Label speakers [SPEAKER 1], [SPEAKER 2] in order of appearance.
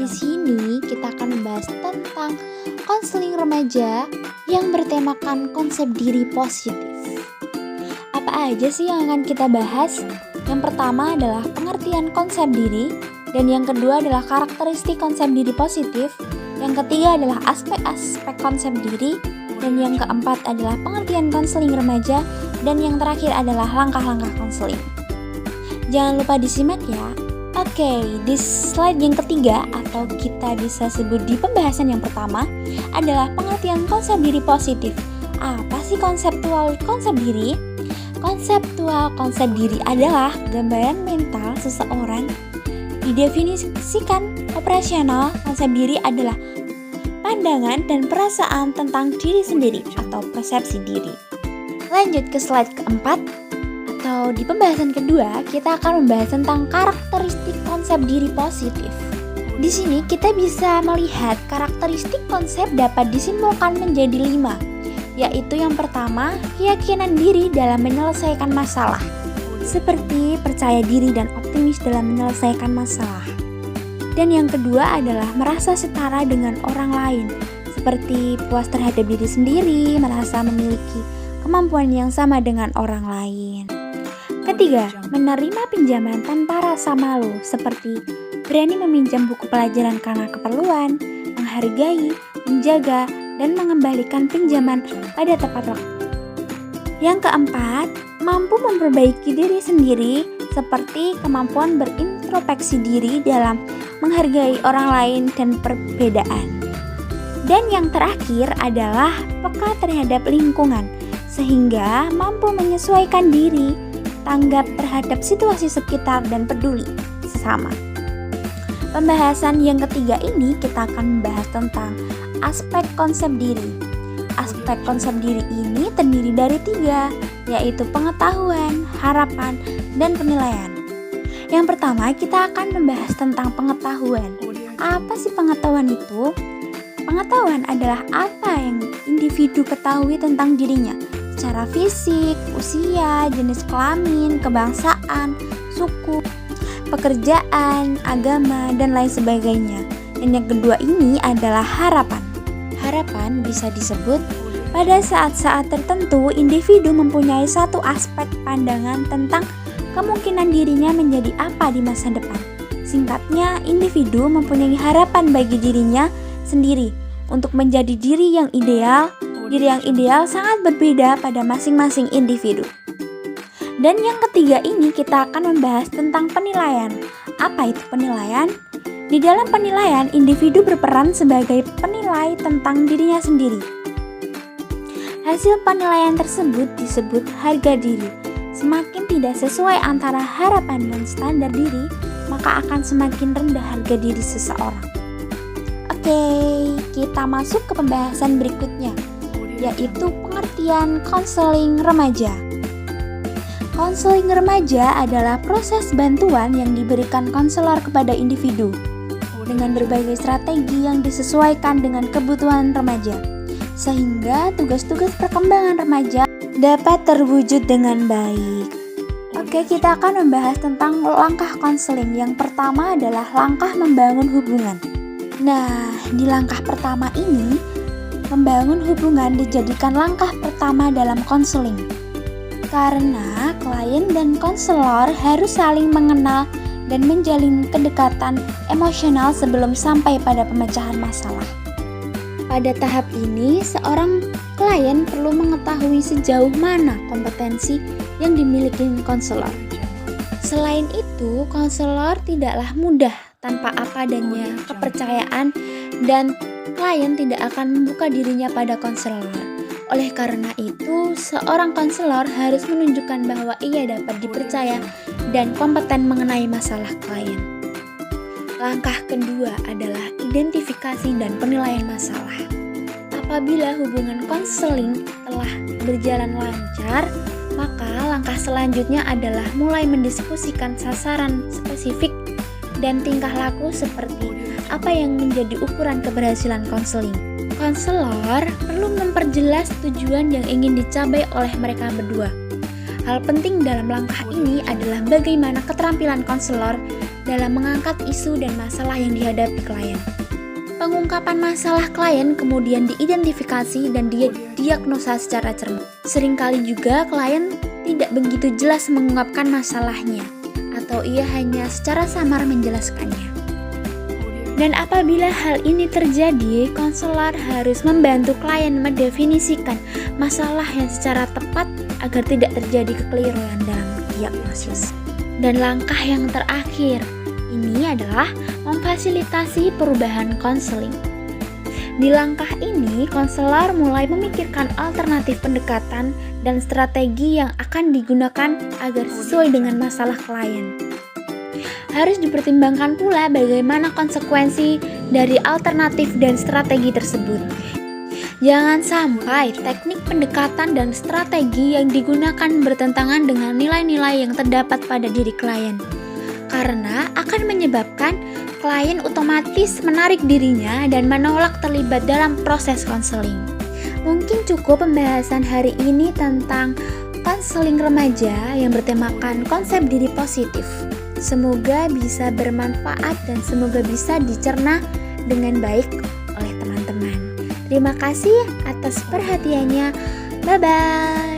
[SPEAKER 1] di sini kita akan membahas tentang konseling remaja yang bertemakan konsep diri positif. Apa aja sih yang akan kita bahas? Yang pertama adalah pengertian konsep diri, dan yang kedua adalah karakteristik konsep diri positif. Yang ketiga adalah aspek-aspek konsep diri, dan yang keempat adalah pengertian konseling remaja, dan yang terakhir adalah langkah-langkah konseling. Jangan lupa disimak ya. Oke, di slide yang ketiga atau kita bisa sebut di pembahasan yang pertama adalah pengertian konsep diri positif. Apa sih konseptual konsep diri? Konseptual konsep diri adalah gambaran mental seseorang. Didefinisikan operasional konsep diri adalah pandangan dan perasaan tentang diri sendiri atau persepsi diri. Lanjut ke slide keempat. Atau di pembahasan kedua, kita akan membahas tentang karakteristik konsep diri positif. Di sini kita bisa melihat karakteristik konsep dapat disimpulkan menjadi 5, yaitu yang pertama, keyakinan diri dalam menyelesaikan masalah, seperti percaya diri dan optimis dalam menyelesaikan masalah. Dan yang kedua adalah merasa setara dengan orang lain, seperti puas terhadap diri sendiri, merasa memiliki kemampuan yang sama dengan orang lain. Ketiga, menerima pinjaman tanpa rasa malu, seperti berani meminjam buku pelajaran karena keperluan, menghargai, menjaga, dan mengembalikan pinjaman pada tepat waktu. Yang keempat, mampu memperbaiki diri sendiri, seperti kemampuan berintrospeksi diri dalam menghargai orang lain dan perbedaan. Dan yang terakhir adalah peka terhadap lingkungan, sehingga mampu menyesuaikan diri, tanggap terhadap situasi sekitar, dan peduli sesama. Pembahasan yang ketiga ini kita akan membahas tentang aspek konsep diri. Aspek konsep diri ini terdiri dari 3, yaitu pengetahuan, harapan, dan penilaian. Yang pertama kita akan membahas tentang pengetahuan. Apa sih pengetahuan itu? Pengetahuan adalah apa yang individu ketahui tentang dirinya, secara fisik, usia, jenis kelamin, kebangsaan, suku, pekerjaan, agama, dan lain sebagainya. Dan yang kedua ini adalah harapan. Harapan bisa disebut pada saat-saat tertentu individu mempunyai satu aspek pandangan tentang kemungkinan dirinya menjadi apa di masa depan. Singkatnya, individu mempunyai harapan bagi dirinya sendiri untuk menjadi diri yang ideal. Diri yang ideal sangat berbeda pada masing-masing individu. Dan yang ketiga ini kita akan membahas tentang penilaian. Apa itu penilaian? Di dalam penilaian, individu berperan sebagai penilai tentang dirinya sendiri. Hasil penilaian tersebut disebut harga diri. Semakin tidak sesuai antara harapan dan standar diri, maka akan semakin rendah harga diri seseorang. Oke, kita masuk ke pembahasan berikutnya, yaitu pengertian konseling remaja. Konseling remaja adalah proses bantuan yang diberikan konselor kepada individu dengan berbagai strategi yang disesuaikan dengan kebutuhan remaja, sehingga tugas-tugas perkembangan remaja dapat terwujud dengan baik. Oke, kita akan membahas tentang langkah konseling. Yang pertama adalah langkah membangun hubungan. Nah, di langkah pertama ini, membangun hubungan dijadikan langkah pertama dalam konseling. Karena klien dan konselor harus saling mengenal dan menjalin kedekatan emosional sebelum sampai pada pemecahan masalah. Pada tahap ini, seorang klien perlu mengetahui sejauh mana kompetensi yang dimiliki konselor. Selain itu, konselor tidaklah mudah tanpa apa adanya kepercayaan, dan klien tidak akan membuka dirinya pada konselor. Oleh karena itu, seorang konselor harus menunjukkan bahwa ia dapat dipercaya dan kompeten mengenai masalah klien. Langkah kedua adalah identifikasi dan penilaian masalah. Apabila hubungan konseling telah berjalan lancar, maka langkah selanjutnya adalah mulai mendiskusikan sasaran spesifik dan tingkah laku seperti apa yang menjadi ukuran keberhasilan konseling. Konselor perlu memperjelas tujuan yang ingin dicapai oleh mereka berdua. Hal penting dalam langkah ini adalah bagaimana keterampilan konselor dalam mengangkat isu dan masalah yang dihadapi klien. Pengungkapan masalah klien kemudian diidentifikasi dan didiagnosa secara cermat. Seringkali juga klien tidak begitu jelas mengungkapkan masalahnya, atau ia hanya secara samar menjelaskannya. Dan apabila hal ini terjadi, konselor harus membantu klien mendefinisikan masalah yang secara tepat agar tidak terjadi kekeliruan dalam diagnosis. Dan langkah yang terakhir, ini adalah memfasilitasi perubahan konseling. Di langkah ini, konselor mulai memikirkan alternatif pendekatan dan strategi yang akan digunakan agar sesuai dengan masalah klien. Harus dipertimbangkan pula bagaimana konsekuensi dari alternatif dan strategi tersebut. Jangan sampai teknik pendekatan dan strategi yang digunakan bertentangan dengan nilai-nilai yang terdapat pada diri klien, karena akan menyebabkan klien otomatis menarik dirinya dan menolak terlibat dalam proses konseling. Mungkin cukup pembahasan hari ini tentang konseling remaja yang bertemakan konsep diri positif. Semoga bisa bermanfaat dan semoga bisa dicerna dengan baik oleh teman-teman. Terima kasih atas perhatiannya. Bye-bye.